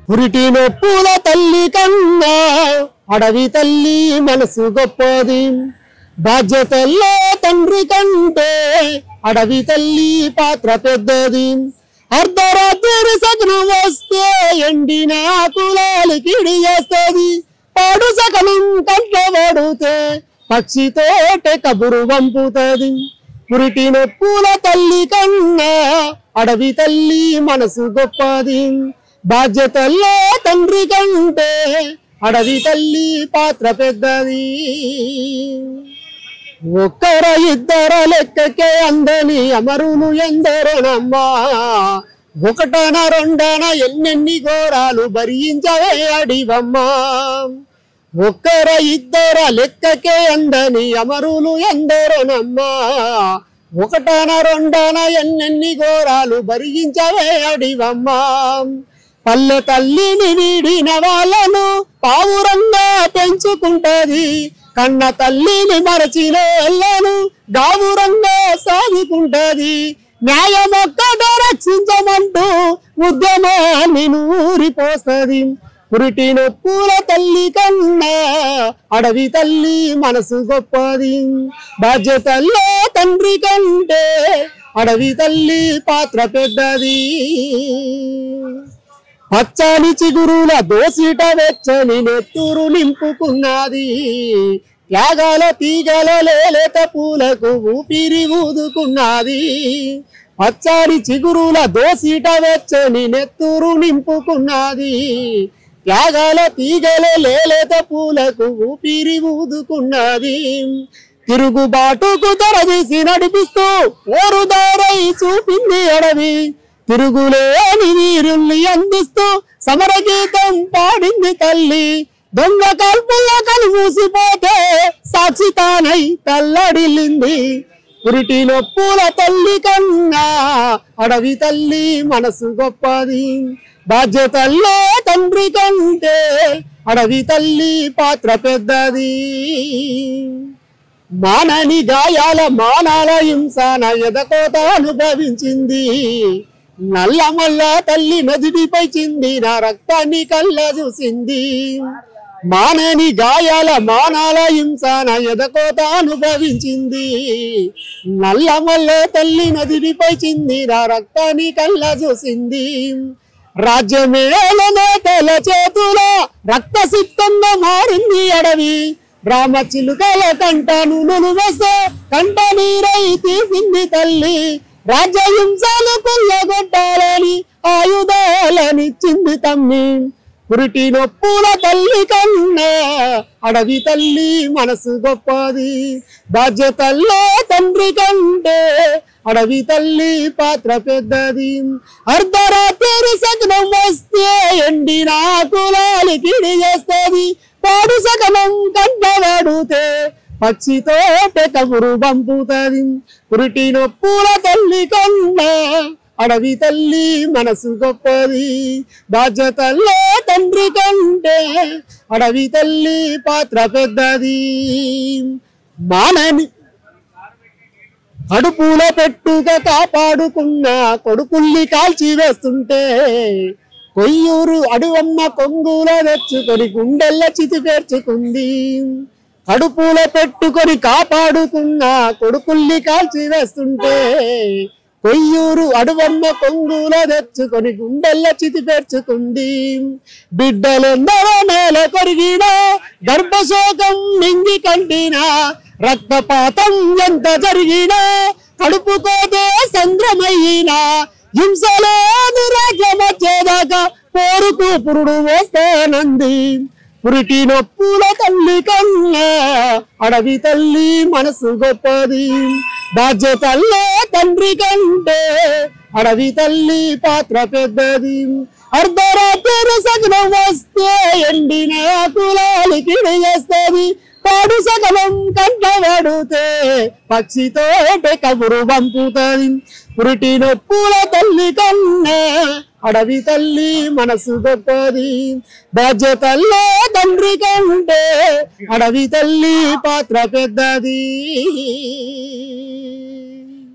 పురిటి నొప్పుల తల్లి కన్నా అడవి తల్లి మనసు గొప్పది. బాధ్యతల్లో తండ్రి కంటే అడవి తల్లి పాత్ర పెద్దది. అర్ధరాత్రి సగనం వస్తే ఎండిన ఆకులాలు కిడి చేస్తుంది. పాడు సగనం కంట్లో పడితే పక్షితోటే కబురు పంపుతుంది. పురిటి నొప్పుల తల్లి కన్నా అడవి తల్లి మనసు గొప్పది. బాధ్యతల్లో తండ్రి కంటే అడవి తల్లి పాత్ర పెద్దది. ఒక్కర ఇద్దర లెక్కకే అందని అమరులు ఎందరోనమ్మా. ఒకటన రెండన ఎన్నెన్ని ఘోరాలు భరించవే అడివమ్మా. ఒక్కర ఇద్దర లెక్కకే అందని అమరులు ఎందరోనమ్మా. ఒకటన రెండన ఎన్నెన్ని ఘోరాలు భరించవే అడివమ్మా. పల్లె తల్లిని వీడిన వాళ్ళను పావురంగా పెంచుకుంటది. కన్న తల్లిని మరచిన వాళ్ళను గావురంగా సాగుకుంటది. న్యాయమొక్కట రక్షించమంటూ ఉద్యమాన్ని నూరిపోస్తుంది. పురిటి నొప్పుల తల్లి కన్నా అడవి తల్లి మనసు గొప్పది. బాధ్యతల్లో తండ్రి కంటే అడవి తల్లి పాత్ర పెద్దది. పచ్చని చిగురుల దోసిట వెచ్చని నెత్తూరు నింపుకున్నది. త్యాగాల తీగల లేలేత పూలకు ఊపిరి ఊదుకున్నది. పచ్చని చిగురుల దోసిట వెచ్చని నెత్తూరు నింపుకున్నది. త్యాగాల తీగల లేలేత పూలకు ఊపిరి ఊదుకున్నది. తిరుగుబాటుకు తెరదీసి నడిపిస్తూ ఓరుదారై చూపింది అడవి. తిరుగులేని వీరుల్ని అందిస్తూ సమర గీతం పాడింది తల్లి. దొంగ కల్పుల్లో కలుమూసిపోతే సాక్షి తానై తల్లడిల్లింది. పురిటి నొప్పుల తల్లి కన్నా అడవి తల్లి మనసు గొప్పది. బాధ్యతల్లో తండ్రి కంటే అడవి తల్లి పాత్ర పెద్దది. మానని గాయాల మానాల హింసన ఎదకోత అనుభవించింది. నల్లమల్ల తల్లి నదిపై చిందిన రక్తాన్ని కళ్ళ చూసింది. మానని గాయాల మానాల హింసన ఎదకోత అనుభవించింది. నల్లమల్ల తల్లి నదిపై చిందిన రక్తాన్ని కళ్ళ చూసింది. రాజ్యమేళ నేతల చేతుల రక్త సిద్ధంగా మారింది అడవి. రామచిలుకల కంట నూనెలు వేస్తే కంట నీరై తీసింది తల్లి. రాజ్యహింసలు కొల్లగొట్టాలని ఆయుధాలనిచ్చింది తమ్మి. పురిటి నొప్పుల తల్లి కన్నా అడవి తల్లి మనసు గొప్పది. బాధ్యతల్లో తండ్రి కంటే అడవి తల్లి పాత్ర పెద్దది. అర్ధరాత్రి సగనం వస్తే ఎండిన ఆకులాలు కిడి చేస్తుంది. పాడు సగనం కంట పడితే పక్షితోటే కబురు పంపుతుంది. పురిటి నొప్పుల తల్లి కన్నా అడవి తల్లి మనసు గొప్పది. బాధ్యతల్లో తండ్రి కంటే అడవి తల్లి పాత్ర పెద్దది. మానని కడుపులో పెట్టుగా కాపాడుకున్న కొడుకుల్ని కాల్చి వేస్తుంటే కొయ్యూరు అడువమ్మ కొంగుల తెచ్చుకొని గుండెల్ల చితి పేర్చుకుంది. కడుపులో పెట్టుకొని కాపాడుకున్న కొడుకుల్ని కాల్చి వేస్తుంటే కొయ్యూరు అడువమ్మ కొంగుల తెచ్చుకొని గుండెల్ల చితి పేర్చుకుంది. బిడ్డలెందరో నేల కొరిగినా గర్భశోకం మింగి కంటినా రక్తపాతం ఎంత జరిగినా కడుపుకోతే సంద్రమయ్యినా హింసలోని రాజ్యం వచ్చేదాకా పోరుకు పురుడు వేస్తానంది. పురిటి నొప్పుల తల్లి కన్నా అడవి తల్లి మనసు గొప్పది. బాధ్యతల్లో తండ్రి కంటే అడవి తల్లి పాత్ర పెద్దది. అర్ధరాత్రి సగనం వస్తే ఎండిన ఆకులాలు కిడి చేస్తుంది. పాడు సగనం కంట పడితే పక్షితోటే కబురు పంపుతుంది. పురిటి నొప్పుల తల్లి కన్నా అడవి తల్లి మనసు గొప్పది. బాధ్యతల్లో తండ్రి కంటే అడవి తల్లి పాత్ర పెద్దది.